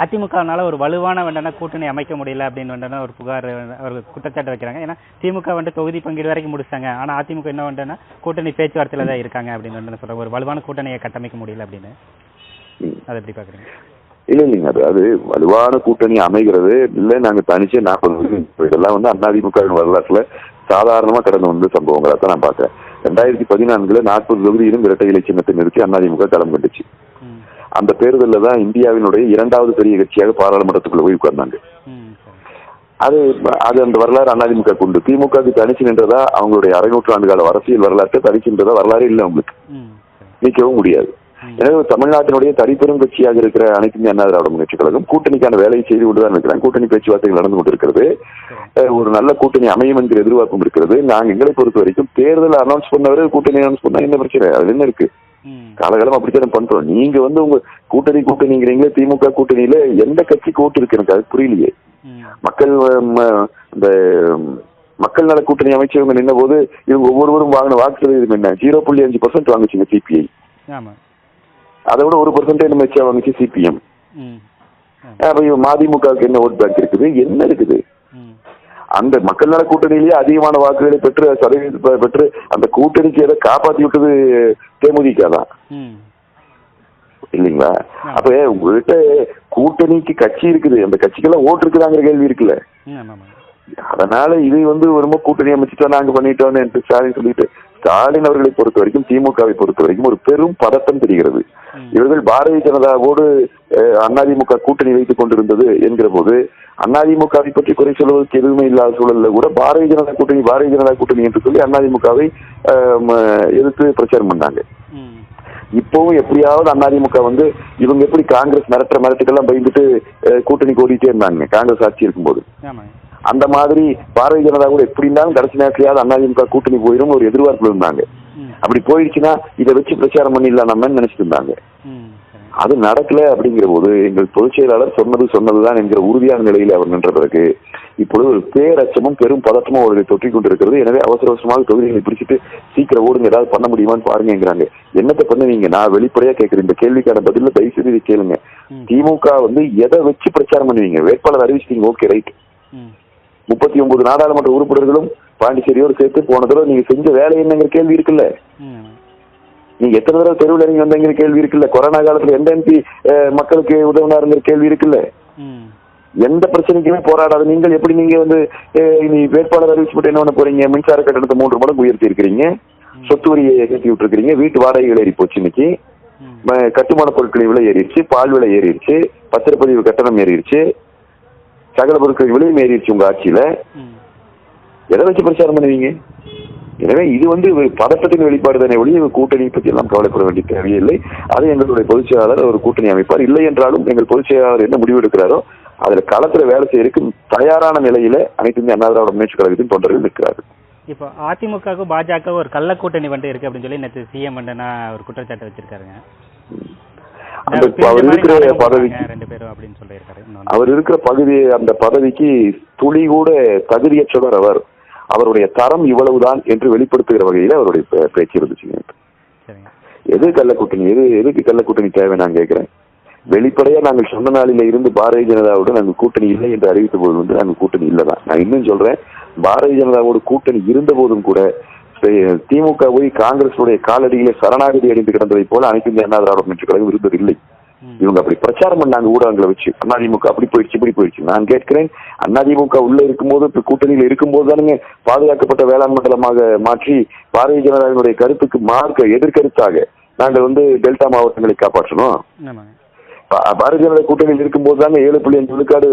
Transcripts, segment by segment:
அதிமுகனால ஒரு வலுவான கூட்டணி அமைக்க முடியல அப்படின்னு ஒரு புகார், ஒரு குற்றச்சாட்டு வைக்கிறாங்க. ஏன்னா திமுக தொகுதி பங்கீடு வரைக்கும் முடிச்சாங்க. ஆனா அதிமுக என்ன கூட்டணி பேச்சுவார்த்தையில தான் இருக்காங்க அப்படின்னு சொல்றாங்க. ஒரு வலுவான கூட்டணியை கட்டமைக்க முடியல அப்படின்னு. அதை எப்படி பாக்குறீங்க? இல்லைங்க, அது வலுவான கூட்டணி அமைகிறது இல்லை. நாங்க தனிச்சு 40 இதெல்லாம் அதிமுக வரலாற்றுல சாதாரணமா கடந்து வந்த சம்பவங்களா தான் நான் பாக்குறேன். 2014 40 தொகுதியிலும் இரட்டை இலை சின்னத்தை நிறுத்தி அதிமுக களம் கண்டுச்சு. அந்த தேர்தலில் தான் இந்தியாவினுடைய 2வது பெரிய கட்சியாக பாராளுமன்றத்துக்குள்ள போய் உட்கார்ந்தாங்க. அது அந்த வரலாறு அதிமுக கொண்டு. திமுக தனிச்சு நின்றதா அவங்களுடைய 600 ஆண்டு கால அரசியல் வரலாற்றை தனிச்சு நின்றதா வரலாறு இல்லை அவங்களுக்கு, நீக்கவும் முடியாது. எனவே தமிழ்நாட்டினுடைய தனிப்பெரும் கட்சியாக இருக்கிற அனைத்து இந்திய அண்ணா திராவிட முன்னேற்றக் கழகம் கூட்டணிக்கான வேலையை செய்து கொண்டுதான் இருக்கிறாங்க. கூட்டணி பேச்சுவார்த்தைகள் நடந்து கொண்டிருக்கிறது. ஒரு நல்ல கூட்டணி அமையும் என்கிற எதிர்பார்ப்பும் இருக்கிறது. நாங்க எங்களை பொறுத்த வரைக்கும் தேர்தல் அனௌன்ஸ் பண்ணவரை கூட்டணி அனௌன்ஸ் பண்ணா என்ன பிரச்சனை? அது என்ன இருக்கு? காலகாலம் அப்படித்தான் பண்றோம். நீங்க உங்க கூட்டணிங்கிறீங்களே, திமுக கூட்டணியில எந்த கட்சிக்கு ஓட்டு இருக்கு? எனக்கு அது புரியலையே. இந்த மக்கள் நல கூட்டணி அமைச்சவங்க நின்ற போது இவங்க ஒவ்வொருவரும் வாங்கின வாக்கு சதவீதம் என்ன? 0.5% வாங்குச்சுங்க சிபிஐ. அதை விட 1% நம்ம வச்சா வாங்கிச்சு சிபிஎம். மதிமுகவுக்கு என்ன ஓட் பேங்க் இருக்குது? என்ன இருக்குது? அந்த மக்கள் நல கூட்டணியிலேயே அதிகமான வாக்குகளை பெற்று சதவீதத்தை பெற்று அந்த கூட்டணிக்கு எதை காப்பாற்றி விட்டது தேமுதிக தான் இல்லைங்களா? அப்ப உங்கள்கிட்ட கூட்டணிக்கு கட்சி இருக்குது, அந்த கட்சிக்கெல்லாம் ஓட்டு இருக்குதாங்கிற கேள்வி இருக்குல்ல. அதனால இது ரொம்ப கூட்டணி அமைச்சுட்டோம் நாங்க பண்ணிட்டோம் என்று ஸ்டாலின் சொல்லிட்டு, ஸ்டாலின் அவர்களை பொறுத்த வரைக்கும் திமுகவை பொறுத்த வரைக்கும் ஒரு பெரும் பதட்டம் தெரிகிறது. இவர்கள் பாரதிய ஜனதாவோடு அதிமுக கூட்டணி வைத்துக் கொண்டிருந்தது என்கிற போது அதிமுகவை பற்றி குறை சொல்வதற்கு எதுவுமே இல்லாத சூழல்ல கூட பாரதிய ஜனதா கூட்டணி என்று சொல்லி அதிமுகவை எதிர்த்து பிரச்சாரம் பண்ணாங்க. இப்பவும் எப்படியாவது அதிமுக இவங்க எப்படி காங்கிரஸ் மிரட்டுக்கெல்லாம் பயந்துட்டு கூட்டணி கோடிட்டே இருந்தாங்க காங்கிரஸ் ஆட்சி இருக்கும்போது, அந்த மாதிரி பாரதிய ஜனதா கூட எப்படி இருந்தாலும் கடைசி நேரத்திலேயாவது அதிமுக கூட்டணி போயிடும் ஒரு எதிர்பார்ப்பு இருந்தாங்க. அப்படி போயிடுச்சுன்னா இதை வச்சு பிரச்சாரம் பண்ணிடலாம் நம்ம நினைச்சிட்டு இருந்தாங்க. அது நடக்கல. அப்படிங்கிற போது எங்கள் பொதுச் செயலாளர் சொன்னதுதான் என்கிற உறுதியான நிலையில் அவர் நின்ற பிறகு இப்பொழுது ஒரு பேரச்சமும் பெரும் பதட்டமும் அவர்களை தொற்றிக் கொண்டிருக்கிறது. எனவே அவசரமாக தொகுதிகளை பிடிச்சிட்டு சீக்கிரம் ஓடுங்க, ஏதாவது பண்ண முடியுமான்னு பாருங்கிறாங்க. என்னத்தை பண்ணுவீங்க? நான் வெளிப்படையா கேட்கிறேன். இந்த கேள்விக்கான பதில தயவு செய்து கேளுங்க. திமுக எதை வச்சு பிரச்சாரம் பண்ணுவீங்க? வேட்பாளர் அறிவிச்சிட்டீங்க, ஓகே ரைட். 39 நாடாளுமன்ற உறுப்பினர்களும் பாண்டிச்சேரியோடு சேர்த்து போன தடவை நீங்க செஞ்ச வேலை என்னங்கிற கேள்வி இருக்குல்ல. நீங்க எத்தனை தடவை தெருவில் இறங்கி வந்தங்கிற கேள்வி இருக்குல்ல. கொரோனா காலத்துல எந்த எம்பி மக்களுக்கு உதவினாருங்கிற கேள்வி இருக்குல்ல. எந்த பிரச்சனைக்குமே போராடாது நீங்கள் எப்படி நீங்க இனி வேட்பாளர் அறிவிச்சுட்டு என்ன பண்ண போறீங்க? மின்சார கட்டணத்தை 3 மடங்கு உயர்த்தி இருக்கிறீங்க, சொத்து வரியை கட்டி விட்டு இருக்கிறீங்க, வீட்டு வாடகைகள் ஏறி போச்சு, இன்னைக்கு கட்டுமான பொருட்களின் விலை ஏறிடுச்சு, பால் விலை ஏறிடுச்சு, பத்திரப்பதிவு கட்டணம் ஏறிடுச்சு, சகல பொருட்கள் விலையும் ஏறிடுச்சு உங்க ஆட்சியில. எதை வச்சு பிரச்சாரம் பண்ணுவீங்க? எனவே இது பதட்டத்தின் வெளிப்பாடு தானே ஒழிய கூட்டணி பற்றி எல்லாம் கவலைப்பட வேண்டிய தேவையில்லை. அது எங்களுடைய பொதுச் செயலாளர் ஒரு கூட்டணி அமைப்பார். இல்லை என்றாலும் எங்கள் பொதுச் செயலாளர் என்ன முடிவு எடுக்கிறாரோ அதுல களத்துல வேலை செய்யறதுக்கு தயாரான நிலையில அனைத்து இந்திய அண்ணா திராவிட முன்னேற்றக் கழகத்தின் தொண்டர்கள் இருக்கிறார்கள். இப்போ அதிமுக பாஜக ஒரு கள்ள கூட்டணி இருக்கு அப்படின்னு சொல்லி நேற்று சிஎம் ஒரு குற்றச்சாட்டு வச்சிருக்காருங்க. அவர் இருக்கிற பகுதி அந்த பதவிக்கு துளி கூட தகுதியற்றவர். அவருடைய தரம் இவ்வளவுதான் என்று வெளிப்படுத்துகிற வகையில அவருடைய பேச்சு இருந்துச்சுங்க. எது கள்ளக்கூட்டணி? எதுக்கு கள்ளக்கூட்டணி தேவை நான் கேட்கிறேன். வெளிப்படையா நாங்கள் சொன்ன நாளில இருந்து பாரதிய ஜனதாவோடு நாங்கள் கூட்டணி இல்லை என்று அறிவித்த போது நாங்கள் கூட்டணி இல்லைதான். நான் இன்னும் சொல்றேன், பாரதிய ஜனதாவோடு கூட்டணி இருந்த போதும் கூட திமுக போய் காங்கிரசுடைய காலடியிலே சரணாகதி அடைந்து கிடந்ததை போல அனைத்து இந்திய அண்ணா திராவிட முன்னேற்றக் கழகம் இருந்ததில்லை. இவங்க அப்படி பிரச்சாரம் பண்ணாங்க ஊடகங்களை வச்சு, அதிமுக அப்படி போயிடுச்சு இப்படி போயிடுச்சு. நான் கேட்கிறேன், அதிமுக உள்ள இருக்கும்போது கூட்டணியில் இருக்கும்போது தானுங்க பாதுகாக்கப்பட்ட வேளாண் மண்டலமாக மாற்றி பாரதிய ஜனதாவினுடைய கருத்துக்கு எதிர்கருத்தாக நாங்கள் டெல்டா மாவட்டங்களை காப்பாற்றணும். பாரதிய ஜனதா கூட்டணியில் இருக்கும்போது தாங்க 7.5 விழுக்காடு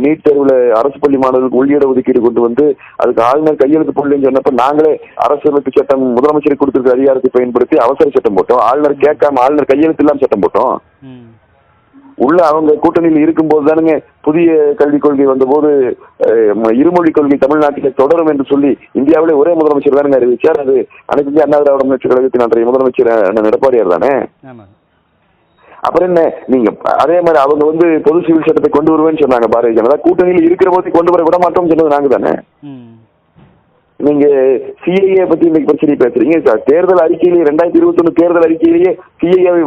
நீட் தேர்வுல அரசு பள்ளி மாணவர்களுக்கு உள்ளிட ஒதுக்கீடு கொண்டு அதுக்கு ஆளுநர் கையெழுத்து போடலன்னு சொன்னப்ப நாங்களே அரசியலமைப்பு சட்டம் முதலமைச்சருக்கு கொடுத்திருக்க அதிகாரத்தை பயன்படுத்தி அவசர சட்டம் போட்டோம். ஆளுநர் கேட்காம ஆளுநர் கையெழுத்து இல்லாம சட்டம் போட்டோம். உள்ள அவங்க கூட்டணியில் இருக்கும்போது தானுங்க புதிய கல்விக் கொள்கை வந்தபோது இருமொழி கொள்கை தமிழ்நாட்டில் தொடரும் என்று சொல்லி இந்தியாவிலே ஒரே முதலமைச்சர் தானுங்க அறிவிச்சார். அது அனைத்து இந்திய அண்ணா திராவிட முன்னேற்றக் கழகத்தின் அன்றைய முதலமைச்சர் எடப்பாடியார் தானே. அப்புறம் என்ன, நீங்க அதே மாதிரி அவங்க பொது சிவில் சட்டத்தை கொண்டு வருவேன்னு சொன்னாங்க. பாரதிய ஜனதா கூட்டணியில் இருக்கிற போது கொண்டு வர விட மாட்டோம் சொன்னது நாங்க தானே. நீங்க சிஐஏ பத்தி இன்னைக்கு பிரச்சனை பேசுறீங்க. தேர்தல் அறிக்கையிலேயே 2021 தேர்தல் அறிக்கையிலேயே சிஐஏவை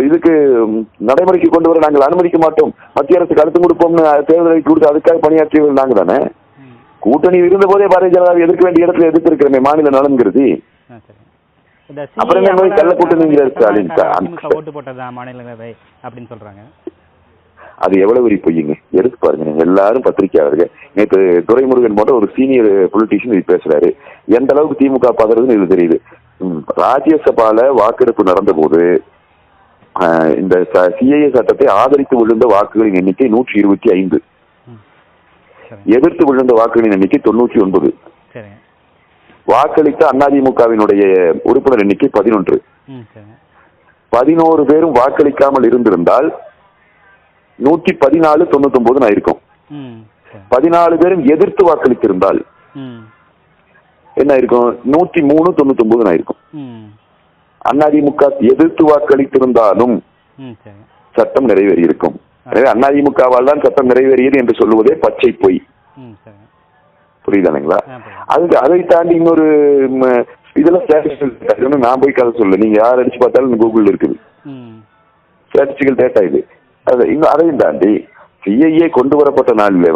இதுக்கு நடைமுறைக்கு கொண்டு வர நாங்கள் அனுமதிக்க மாட்டோம், மத்திய அரசுக்கு அழுத்தம் கொடுப்போம்னு தேர்தலை கொடுத்து அதுக்காக பணியாற்றியவர்கள் நாங்க தானே. கூட்டணி இருந்த போதே பாரதிய ஜனதாவை எதிர்க்க வேண்டிய இடத்துல எதிர்த்து இருக்கிற மாநில நலன்கிறது. அப்புறம் என்ன கள்ள கூட்டணிங்கிற ஸ்டாலின் ஓட்டு போட்டதா மாநிலங்களவை அப்படின்னு சொல்றாங்க. அது எவ்வளவு பெரிய பொய்யுங்க, எடுத்து பாருங்க. நீங்க எல்லாரும் பத்திரிகையாளர்கள். நேற்று துரைமுருகன் போன்ற ஒரு சீனியர் பொலிட்டீஷியன் இது பேசுறாரு. எந்த அளவுக்கு திமுக பாக்குறதுன்னு இது தெரியுது. ராஜ்யசபால வாக்கெடுப்பு நடந்த போது இந்த சிஏஏ சட்டத்தை ஆதரித்து விழுந்த வாக்குகளின் எண்ணிக்கை 125, எதிர்த்து விழுந்த வாக்குகளின் எண்ணிக்கை 99, வாக்களித்த அதிமுகவினுடைய உறுப்பினர் எண்ணிக்கை 11. 11 பேரும் வாக்களிக்காமல் இருந்திருந்தால் 114 99 ஆயிருக்கும். 14 பேரும் எதிர்த்து வாக்களித்திருந்தால் என்ன ஆயிருக்கும்? 103 99 ஆயிருக்கும். அதிமுக எதிர்த்து வாக்களித்திருந்தாலும் சட்டம் நிறைவேறி இருக்கும். எனவே அதிமுகவால் தான் சட்டம் நிறைவேறியது என்று சொல்லுவதே பச்சை பொய். புரியுதானுங்களா? அதை தாண்டி இன்னொரு இதெல்லாம் ஸ்டாட்டிஸ்டிக்கல் நான் போய் கதை சொல்ல, நீங்க யார் அடிச்சு பார்த்தாலும் கூகுள் இருக்குது, ஸ்டாட்டிஸ்டிக்கல் டேட்டா இது. அதையும் தாண்டி சிஐஏ கொண்டு வரப்பட்ட நாளிலே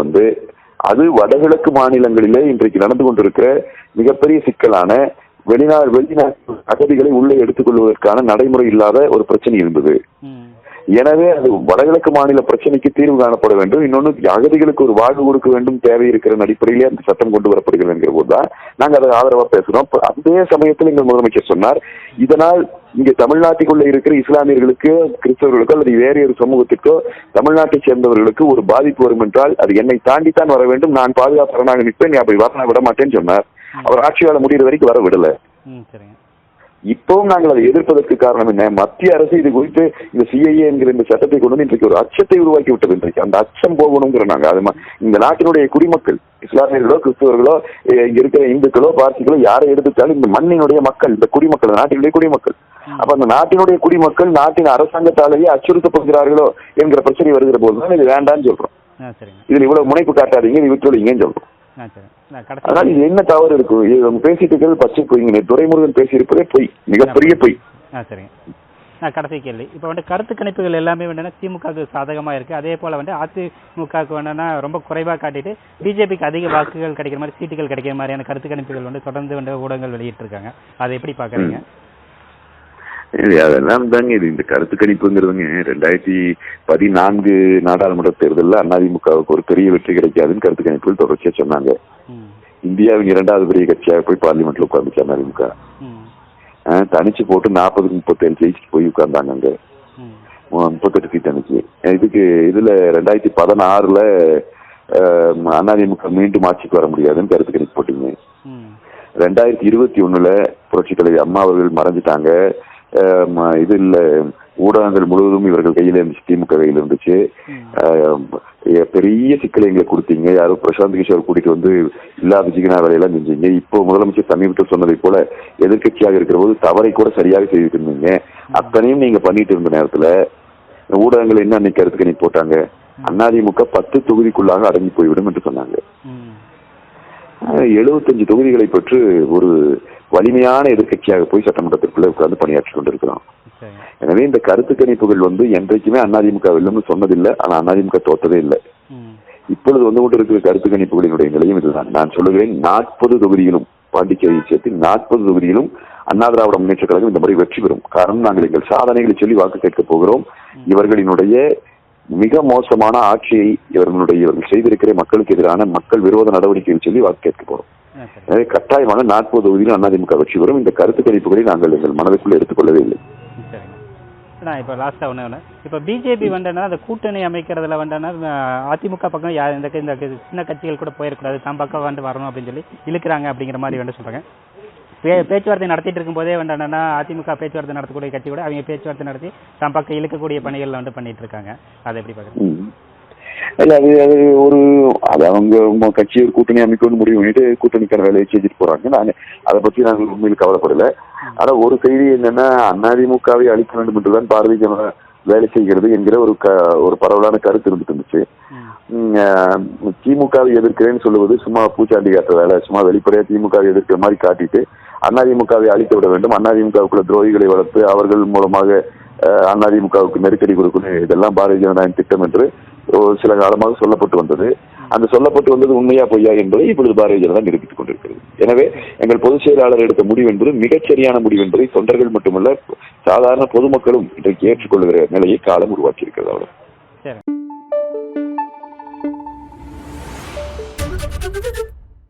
அது வடகிழக்கு மாநிலங்களிலே இன்றைக்கு நடந்து கொண்டிருக்கிற மிகப்பெரிய சிக்கலான வெளிநாட்டு அகதிகளை உள்ளே எடுத்துக்கொள்வதற்கான நடைமுறை இல்லாத ஒரு பிரச்சனை இருந்தது. எனவே அது வடகிழக்கு மாநில பிரச்சனைக்கு தீர்வு காணப்பட வேண்டும். இன்னொன்னு அகதிகளுக்கு ஒரு வாழ்வு கொடுக்க வேண்டும் தேவை இருக்கிற அடிப்படையிலே அந்த சட்டம் கொண்டு வரப்படுகிறது என்கிற போதுதான் நாங்க அதை ஆதரவா பேசுறோம். அதே சமயத்தில் எங்கள் முதலமைச்சர் சொன்னார், இதனால் இங்க தமிழ்நாட்டுக்குள்ள இருக்கிற இஸ்லாமியர்களுக்கு, கிறிஸ்தவர்களுக்கோ அல்லது வேறு ஒரு சமூகத்திற்கோ தமிழ்நாட்டை சேர்ந்தவர்களுக்கு ஒரு பாதிப்பு வரும் என்றால் அது என்னை தாண்டித்தான் வர வேண்டும், நான் பாதுகாப்பாக நிற்பேன், நீ அப்படி வர விட மாட்டேன்னு சொன்னார். அவர் ஆட்சியாள முடிகிற வரைக்கும் வர விடல. இப்பவும் நாங்கள் அதை எதிர்ப்பதற்கு காரணம் என்ன? மத்திய அரசு இது குறித்து இந்த சிஐஏ என்கிற இந்த சட்டத்தை கொண்டு வந்து இன்றைக்கு ஒரு அச்சத்தை உருவாக்கி விட்டது. இன்றைக்கு அந்த அச்சம் போகணுங்கிற நாங்க அது இந்த நாட்டினுடைய குடிமக்கள், இஸ்லாமியர்களோ கிறிஸ்தவர்களோ இங்க இருக்கிற இந்துக்களோ பார்சிகளோ யாரை எடுத்துட்டாலும் இந்த மண்ணினுடைய மக்கள், இந்த குடிமக்கள், நாட்டினுடைய குடிமக்கள். அப்ப அந்த நாட்டினுடைய குடிமக்கள் நாட்டின் அரசாங்கத்தாலேயே அச்சுறுத்தப்படுகிறார்களோ என்கிற பிரச்சனை வருகிற போதுதான் இது வேண்டான்னு சொல்றோம். இதுல இவ்வளவு முனைப்பு காட்டாதீங்க, இது விட்டுறீங்கன்னு சொல்றோம். அதனால இது என்ன தவறு இருக்கும்? இது பேசிட்டு இருக்கிறது பச்சை பொய்ங்க. துரைமுருகன் பேசியிருப்பதே பொய், மிகப்பெரிய பொய். கடைசி கேள்வி, இப்ப கருத்து கணிப்புகள் எல்லாமே திமுகவுக்கு சாதகமா இருக்கு. அதே போல அதிமுகவுக்கு ரொம்ப குறைவா காட்டிட்டு பிஜேபிக்கு அதிக வாக்குகள் கிடைக்கிற மாதிரி, சீட்டுகள் கிடைக்கிற மாதிரியான கருத்து கணிப்புகள் தொடர்ந்து ஊடகங்கள் வெளியிட்டு இருக்காங்க. அதை எப்படி பாக்குறீங்க? அதெல்லாம் தாங்க இது. இந்த கருத்து கணிப்புங்கிறதுங்க 2014 நாடாளுமன்ற தேர்தலில் அதிமுகவுக்கு ஒரு பெரிய வெற்றி கிடைக்காதுன்னு கருத்து கணிப்புகள் தொடர்ச்சியா சொன்னாங்க. இந்தியாவின் 2வது பெரிய கட்சியாக போய் பார்லிமெண்ட்ல உட்கார்ந்துச்சு அதிமுக. தனிச்சு போட்டு 40-37 ஜெயிச்சுட்டு போய் உட்கார்ந்தாங்க. அங்க 38 சீட் தனிச்சு. இதுல 2016 அதிமுக மீண்டும் ஆட்சிக்கு வர முடியாதுன்னு கருத்து கணிப்பு போட்டீங்க. 2021 புரட்சி தலைவர் அம்மா அவர்கள் மறைஞ்சிட்டாங்க. இது இல்ல, ஊடகங்கள் முழுவதும் இவர்கள் கையில இருந்துச்சு, திமுக கையில இருந்துச்சு. பெரிய சிக்கலை எங்களை கொடுத்தீங்க. யாரோ பிரசாந்த் கிஷோர் கூட்டிட்டு வந்து இல்லாத சிக்கனா வேலையெல்லாம் செஞ்சீங்க. இப்போ முதலமைச்சர் சமீபத்தில் சொன்னதை போல எதிர்கட்சியாக இருக்கிற போது தவறை கூட சரியாக செய்துட்டு இருந்தீங்க. அத்தனையும் நீங்க பண்ணிட்டு இருந்த நேரத்துல ஊடகங்கள் என்ன அன்னைக்கு கருத்து கணிப்பு போட்டாங்க? அதிமுக 10 தொகுதிக்குள்ளாக அடங்கி போய்விடும் என்று சொன்னாங்க. 75 தொகுதிகளை பெற்று ஒரு வலிமையான எதிர்கட்சியாக போய் சட்டமன்றத்திற்குள்ள உட்கார்ந்து பணியாற்றி கொண்டிருக்கிறோம். எனவே இந்த கருத்து கணிப்புகள் என்றைக்குமே அதிமுக வெல்லும்னு சொன்னதில்லை. ஆனா அதிமுக தோற்றதே இல்லை. இப்பொழுது கொண்டு இருக்கிற கருத்து கணிப்புகளினுடைய நிலையும் இதுதான். நான் சொல்லுகிறேன், 40 தொகுதியிலும், பாண்டிச்சேரியை சேர்த்து 40 தொகுதியிலும் அண்ணா திராவிட முன்னேற்ற கழகம் இந்த முறை வெற்றி பெறும். காரணம், நாங்கள் எங்கள் சாதனைகளை சொல்லி வாக்கு கேட்க போகிறோம். இவர்களினுடைய மிக மோசமான ஆட்சியை இவர்கள் செய்திருக்கிற மக்களுக்கு எதிரான மக்கள் விரோத நடவடிக்கைகள் சொல்லி வாக்கு கேட்க போறோம். எனவே கட்டாயமாக 40 தொகுதியிலும் அதிமுக வெற்றி பெறும். இந்த கருத்து கணிப்புகளை நாங்கள் எங்கள் மனதுக்குள்ள எடுத்துக்கொள்ளவே இல்லை. இப்போ லாஸ்டா இப்போ பிஜேபி அந்த கூட்டணி அமைக்கிறதுல அதிமுக பக்கம் இந்த சின்ன கட்சிகள் கூட போயிடக்கூடாது, தம் பக்கம் வரணும் அப்படின்னு சொல்லி இழுக்கிறாங்க அப்படிங்கிற மாதிரி சொல்றாங்க. பேச்சுவார்த்தை நடத்திட்டு இருக்கும் போதே அதிமுக பேச்சுவார்த்தை நடத்தக்கூடிய கட்சி கூட அவங்க பேச்சுவார்த்தை நடத்தி தம் பக்கம் இழுக்கக்கூடிய பணிகள் பண்ணிட்டு இருக்காங்க. அதை எப்படி பாக்குறீங்க? இல்ல, அது அவங்க கட்சி ஒரு கூட்டணி அமைக்கணும்னு முடிவு பண்ணிட்டு கூட்டணிக்கான வேலையை செஞ்சுட்டு போறாங்க. அதை பத்தி நாங்கள் உண்மையில் கவலைப்படல. ஆனா ஒரு செய்தி என்னன்னா, அதிமுகவை அழிக்க வேண்டும் என்றுதான் பாரதிய ஜனதா வேலை செய்கிறது என்கிற ஒரு பரவலான கருத்து இருந்துட்டு இருந்துச்சு. திமுகவை எதிர்க்கிறேன்னு சொல்லுவது சும்மா பூச்சாண்டி காட்டுற வேலை. சும்மா வெளிப்படையா திமுகவை எதிர்க்கிற மாதிரி காட்டிட்டு அதிமுகவை அழித்து விட வேண்டும், அதிமுகவுக்குள்ள துரோகிகளை வளர்த்து அவர்கள் மூலமாக அதிமுகவுக்கு நெருக்கடி கொடுக்கணும், இதெல்லாம் பாரதிய ஜனதாவின் திட்டம் என்று சில காலமாக சொல்லப்பட்டு வந்தது. அந்த சொல்லப்பட்டு வந்தது உண்மையா பொய்யா என்பதை இப்பொழுது பாரதிய ஜனதா நிரூபித்துக் கொண்டிருக்கிறது. எனவே எங்கள் பொதுச் செயலாளர் எடுத்த முடிவு என்பது மிகச்சரியான முடிவு என்பதை தொண்டர்கள் மட்டுமல்ல சாதாரண பொதுமக்களும் இன்றைக்கு ஏற்றுக்கொள்கிற நிலையை காலம் உருவாக்கி இருக்கிறது. அவ்வளவு.